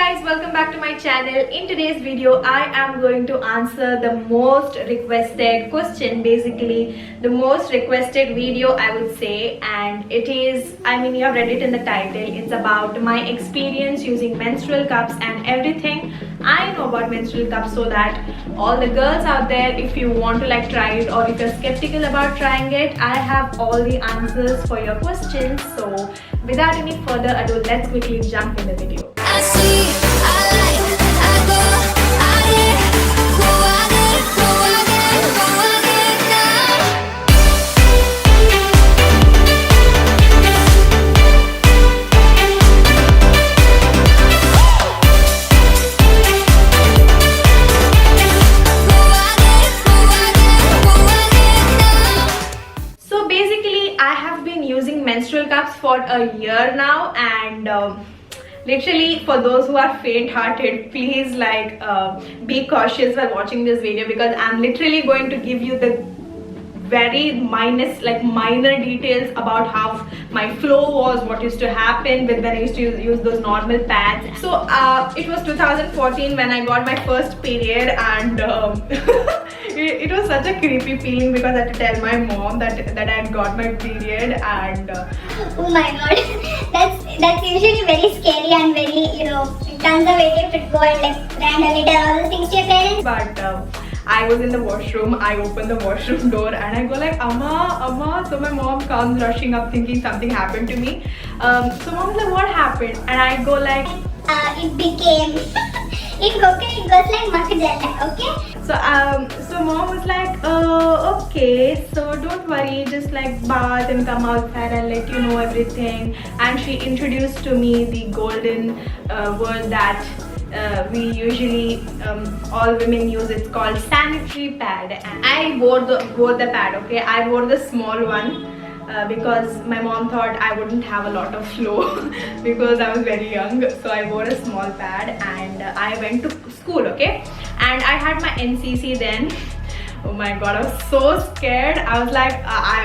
guys, welcome back to my channel. In today's video I am going to answer the most requested question, basically the most requested video I would say, and it is, you have read it in the title, it's about my experience using menstrual cups and everything I know about menstrual cups, so that all the girls out there, if you want to try it or if you're skeptical about trying it, I have all the answers for your questions. So without any further ado, let's quickly jump in the video. I see, I like, I go, I get, go, I get, go, I get, go, I get now. So basically, I have been using menstrual cups for a year now, and literally, for those who are faint-hearted, please be cautious while watching this video, because I'm literally going to give you the very minor details about how my flow was, what used to happen when I used to use those normal pads. So it was 2014 when I got my first period, and it was such a creepy feeling because I had to tell my mom that I had got my period, and oh my god, that's usually very scary and very, conservative to go and randomly tell all the things to your parents. But I was in the washroom, I opened the washroom door and I go like, Amma. So my mom comes rushing up thinking something happened to me. So mom's like, what happened? And I go like, it goes like makajala, okay? So mom was like, okay, so don't worry, just bath and come outside, I'll let you know everything. And she introduced to me the golden word that we usually all women use. It's called sanitary pad, and I wore the pad, okay? I wore the small one because my mom thought I wouldn't have a lot of flow because I was very young. So I wore a small pad and I went to school, okay? And I had my NCC then. Oh my god, I was so scared. I was like,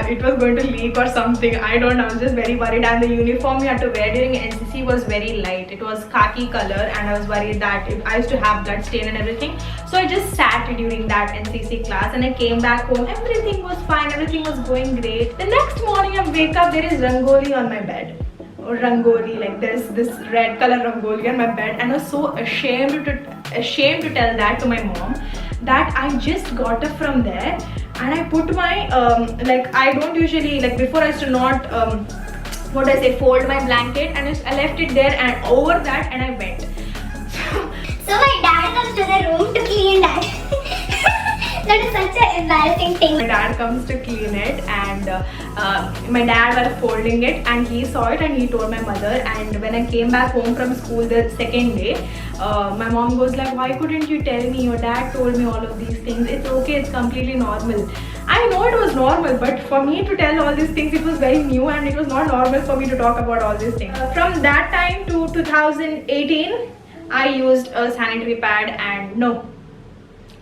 it was going to leak or something. I don't know, I was just very worried. And the uniform you had to wear during NCC was very light. It was khaki color, and I was worried that I used to have blood stain and everything. So I just sat during that NCC class and I came back home. Everything was fine, everything was going great. The next morning I wake up, there is rangoli on my bed. Rangoli, there's this red color rangoli on my bed, and I was so ashamed to tell that to my mom, that I just got up from there and I put my I don't usually, before I used to not fold my blanket, and I left it there and over that, and I went. So my dad comes to the room to clean that. That is such an embarrassing thing. My dad comes to clean it, and my dad was folding it, and he saw it and he told my mother. And when I came back home from school the second day, my mom goes like, why couldn't you tell me? Your dad told me all of these things. It's okay, it's completely normal. I know it was normal, but for me to tell all these things, it was very new, and it was not normal for me to talk about all these things. From that time to 2018, I used a sanitary pad, and no,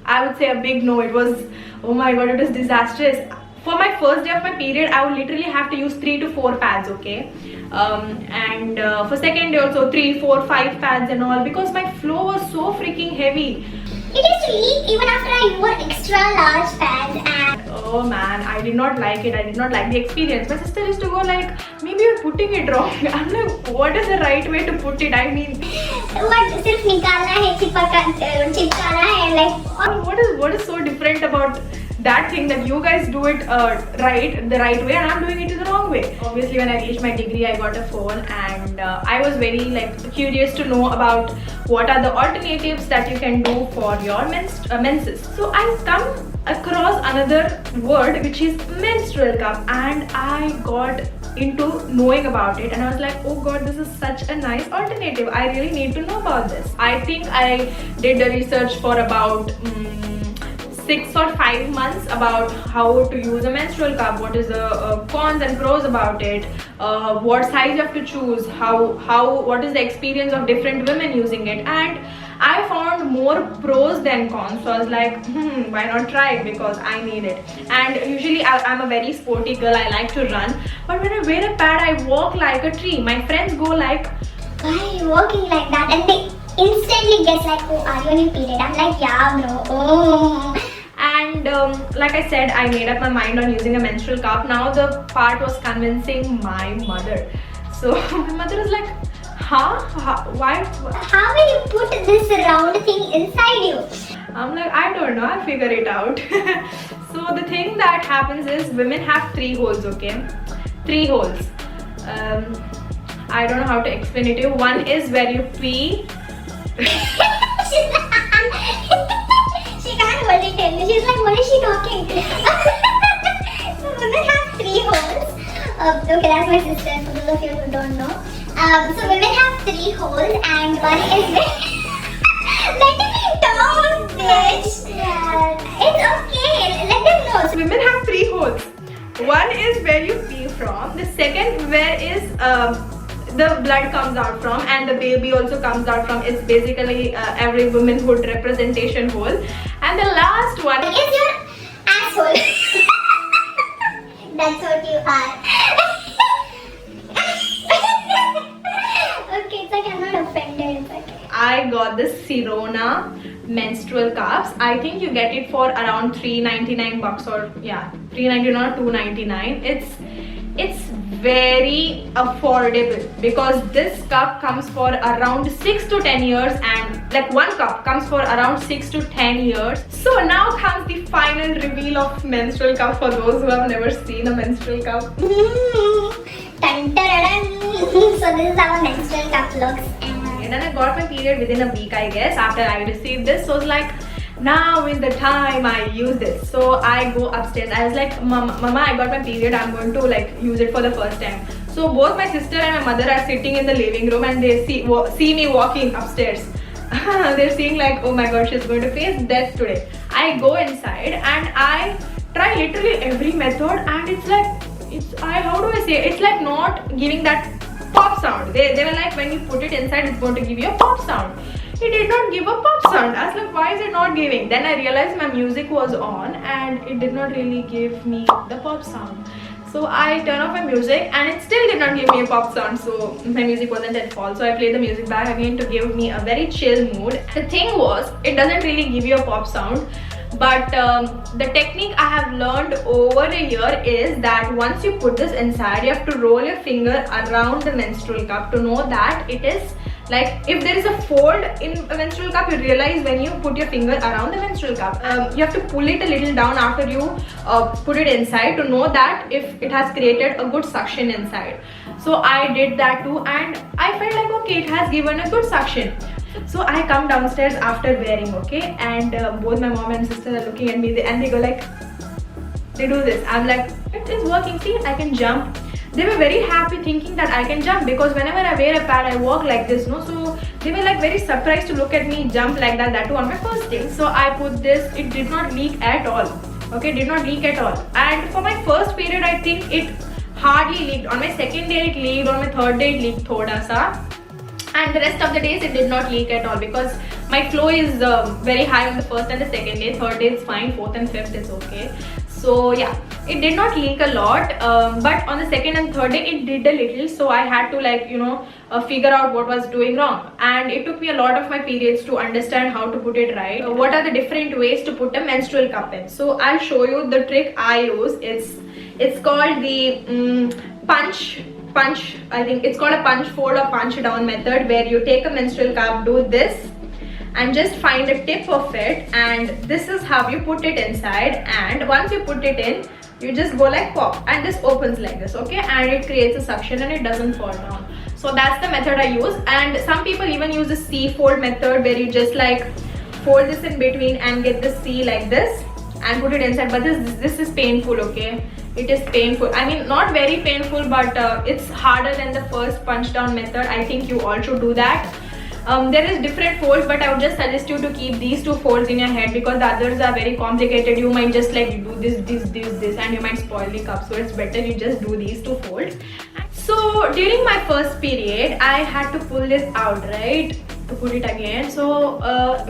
I would say a big no. It was, oh my god, it was disastrous. For my first day of my period, I would literally have to use 3 to 4 pads, okay? And for second day also 3, 4, 5 pads and all, because my flow was so freaking heavy. It used to leak even after I wore extra large pads, and oh man, I did not like it. I did not like the experience. My sister used to go like, maybe you're putting it wrong. I'm like, what is the right way to put it? I mean, what, sirf nikalna hai, chipkana hai, and what is so different about that thing that you guys do it the right way, and I'm doing it the wrong way. Obviously, when I reached my degree, I got a phone, and I was very curious to know about what are the alternatives that you can do for your menses. So I come across another word, which is menstrual cup, and I got into knowing about it, and I was like, oh god, this is such a nice alternative. I really need to know about this. I think I did the research for about 6 or 5 months about how to use a menstrual cup, what is the cons and pros about it, what size you have to choose, what is the experience of different women using it, and I found more pros than cons. So I was like, why not try it, because I need it. And usually I'm a very sporty girl, I like to run, but when I wear a pad I walk like a tree. My friends go like, why are you walking like that? And instantly gets like, oh, are you on your period? I'm like, yeah, bro. Oh. And like I said, I made up my mind on using a menstrual cup. Now the part was convincing my mother. So my mother is like, huh? Why? How will you put this round thing inside you? I'm like, I don't know, I'll figure it out. So the thing that happens is women have 3 holes, okay? 3 holes. I don't know how to explain it to you. One is where you pee. She can't hold it in. She's like, what is she talking? So women have 3 holes. Okay, that's my sister, for those of you who don't know. So women have 3 holes and one is let me talk, bitch. It's okay. Let them know. So women have 3 holes. One is where you pee from. The second where is the blood comes out from, and the baby also comes out from. It's basically every womanhood representation hole. And the last one Is your asshole. That's what you are. Okay, it's like I'm not offended. It's okay. I got the Sirona menstrual cups. I think you get it for around $3.99 or yeah, $3.99 or $2.99. It's very affordable because this cup comes for around 6 to 10 years, and like one cup comes for around 6 to 10 years. So now comes the final reveal of menstrual cup for those who have never seen a menstrual cup. Dun, dun, dun, dun. So this is how a menstrual cup looks. And then I got my period within a week, I guess, after I received this. So I was like, now is the time I use this. So I go upstairs. I was like, Mama, I got my period. I'm going to like use it for the first time. So both my sister and my mother are sitting in the living room, and they see me walking upstairs. They're seeing like, oh my god, she's going to face death today. I go inside and I try literally every method, and it's like, how do I say it? It's like not giving that pop sound. They were like, when you put it inside, it's going to give you a pop sound. It did not give a pop sound. I was like, why is it not giving? Then I realized my music was on and it did not really give me the pop sound. So I turned off my music and it still did not give me a pop sound. So my music wasn't at fault. So I played the music back again to give me a very chill mood. The thing was, it doesn't really give you a pop sound. But the technique I have learned over a year is that once you put this inside, you have to roll your finger around the menstrual cup to know that it is like, if there is a fold in a menstrual cup, you realize when you put your finger around the menstrual cup. You have to pull it a little down after you put it inside to know that if it has created a good suction inside. So I did that too, and I felt like, okay, it has given a good suction. So I come downstairs after wearing, okay, and both my mom and sister are looking at me and they go like, they do this. I'm like, it is working, see, I can jump. They were very happy thinking that I can jump, because whenever I wear a pad, I walk like this, no? So they were like very surprised to look at me jump like that too on my first day. So I put this, it did not leak at all, okay, did not leak at all. And for my first period, I think it hardly leaked. On my second day it leaked, on my third day it leaked thoda sa. And the rest of the days it did not leak at all, because my flow is very high on the first and the second day. Third day is fine, fourth and fifth is okay. So yeah, it did not leak a lot, but on the second and third day it did a little. So I had to, like, you know, figure out what was doing wrong, and it took me a lot of my periods to understand how to put it right. What are the different ways to put a menstrual cup in? So I'll show you the trick I use. It's called the punch. I think it's called a punch fold or punch down method, where you take a menstrual cup, do this and just find the tip of it, and this is how you put it inside. And once you put it in, you just go like pop, and this opens like this, okay, and it creates a suction and it doesn't fall down. So that's the method I use. And some people even use the C fold method, where you just like fold this in between and get the C like this and put it inside. But this is painful, okay, it is painful. I mean, not very painful, but it's harder than the first punch down method. I think you all should do that. There is different folds, but I would just suggest you to keep these 2 folds in your head, because the others are very complicated. You might just like do this and you might spoil the cup. So it's better you just do these 2 folds. So during my first period, I had to pull this out, right, to put it again. So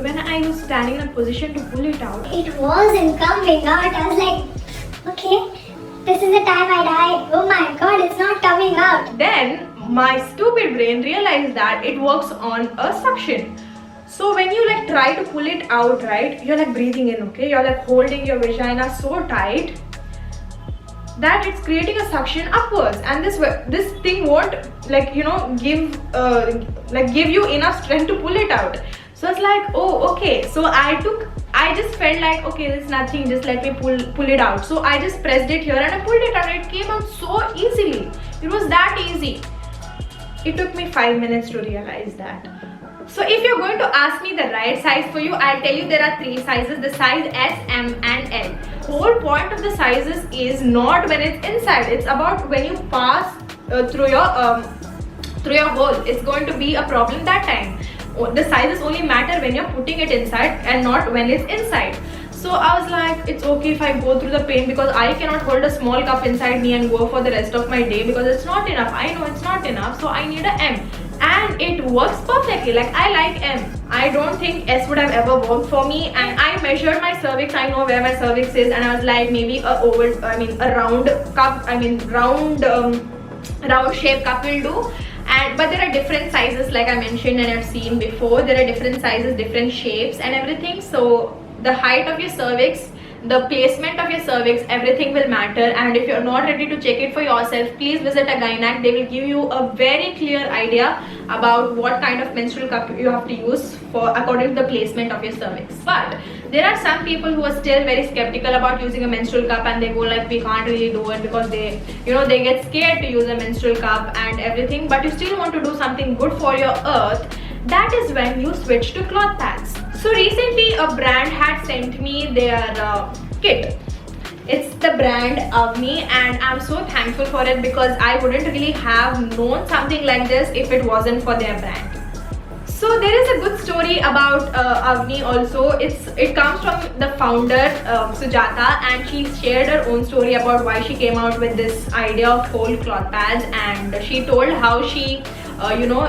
when I was standing in a position to pull it out, it wasn't coming out. I was like, okay, this is the time I die. Oh my god, it's not coming out. Then my stupid brain realized that it works on a suction. So when you like try to pull it out, right, you're like breathing in, okay, you're like holding your vagina so tight that it's creating a suction upwards, and this thing won't like, you know, give you enough strength to pull it out. So it's like, oh, okay. So I just felt like, okay, there's nothing, just let me pull it out. So I just pressed it here and I pulled it out, and it came out so easily. It was that easy. It took me 5 minutes to realize that. So if you're going to ask me the right size for you, I'll tell you there are 3 sizes, the size S, M and L. Whole point of the sizes is not when it's inside, it's about when you pass through your hole. It's going to be a problem that time. The sizes only matter when you're putting it inside and not when it's inside. So I was like, it's okay if I go through the pain, because I cannot hold a small cup inside me and go for the rest of my day, because it's not enough. I know it's not enough, so I need a M. And it works perfectly. Like, I like M. I don't think S would have ever worked for me. And I measured my cervix. I know where my cervix is, and I was like, maybe a round cup. Round shape cup will do. But there are different sizes, like I mentioned and I've seen before. There are different sizes, different shapes and everything. So the height of your cervix, the placement of your cervix, everything will matter. And if you're not ready to check it for yourself, please visit a gynac. They will give you a very clear idea about what kind of menstrual cup you have to use for according to the placement of your cervix. But there are some people who are still very skeptical about using a menstrual cup, and they go like, we can't really do it, because they get scared to use a menstrual cup and everything. But you still want to do something good for your earth. That is when you switch to cloth pads. So recently a brand had sent me their kit. It's the brand AVNI, and I'm so thankful for it, because I wouldn't really have known something like this if it wasn't for their brand. So there is a good story about AVNI also. It comes from the founder Sujata, and she shared her own story about why she came out with this idea of whole cloth pads. And she told how she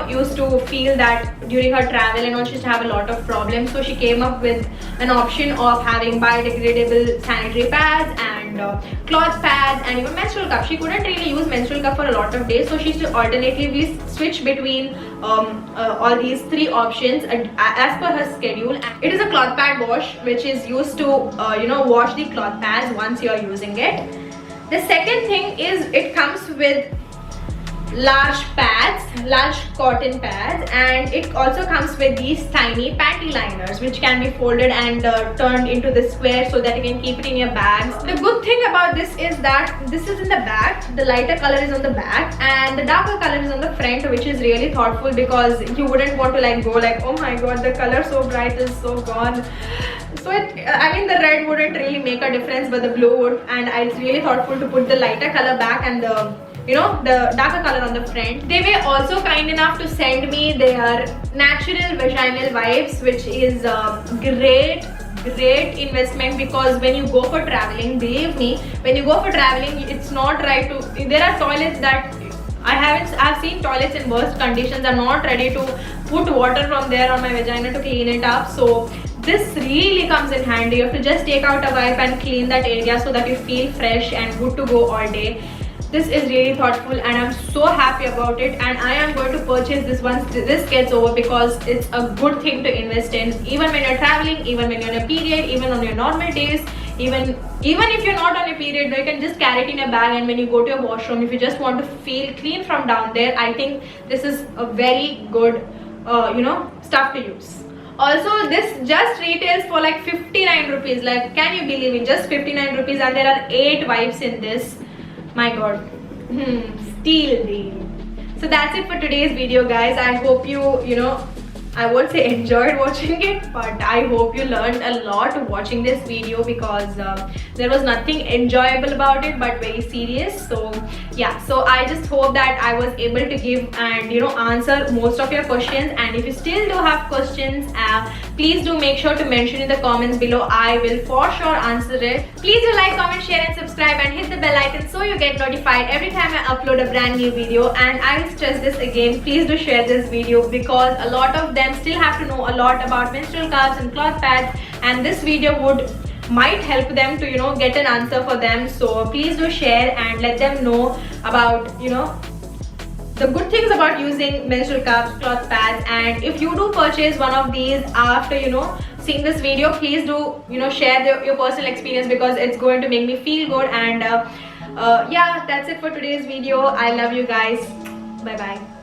used to feel that during her travel and all, she used to have a lot of problems. So she came up with an option of having biodegradable sanitary pads and cloth pads and even menstrual cup. She couldn't really use menstrual cup for a lot of days, so she used to alternatively switch between all these 3 options as per her schedule. And it is a cloth pad wash, which is used to wash the cloth pads once you are using it. The second thing is it comes with large cotton pads, and it also comes with these tiny panty liners, which can be folded and turned into the square so that you can keep it in your bags. The good thing about this is that this is in the back, the lighter color is on the back and the darker color is on the front, which is really thoughtful, because you wouldn't want to like go like, oh my god, the color so bright is so gone. So the red wouldn't really make a difference, but the blue would, and it's really thoughtful to put the lighter color back and the darker color on the front. They were also kind enough to send me their natural vaginal wipes, which is great investment, because when you go for traveling, believe me, when you go for traveling, it's not right to, there are toilets that I've seen toilets in worst conditions. I'm not ready to put water from there on my vagina to clean it up. So this really comes in handy. You have to just take out a wipe and clean that area so that you feel fresh and good to go all day. This is really thoughtful, and I'm so happy about it, and I am going to purchase this once this gets over, because it's a good thing to invest in, even when you're traveling, even when you're on a period, even on your normal days, even if you're not on a period, you can just carry it in your bag, and when you go to your washroom, if you just want to feel clean from down there, I think this is a very good stuff to use. Also, this just retails for like 59 rupees. Like, can you believe it? Just 59 rupees, and there are 8 wipes in this. My god, steal deal. So that's it for today's video, guys. I hope you I won't say enjoyed watching it, but I hope you learned a lot watching this video, because there was nothing enjoyable about it but very serious. So yeah, so I just hope that I was able to give and answer most of your questions. And if you still do have questions, please do make sure to mention in the comments below. I will for sure answer it. Please do like, comment, share and subscribe, and hit the bell icon so you get notified every time I upload a brand new video. And I will stress this again, please do share this video, because a lot of them still have to know a lot about menstrual cups and cloth pads, and this video might help them to get an answer for them. So please do share and let them know about the good things about using menstrual cups, cloth pads. And if you do purchase one of these after seeing this video, please do share your personal experience, because it's going to make me feel good. And yeah, that's it for today's video. I love you guys. Bye bye.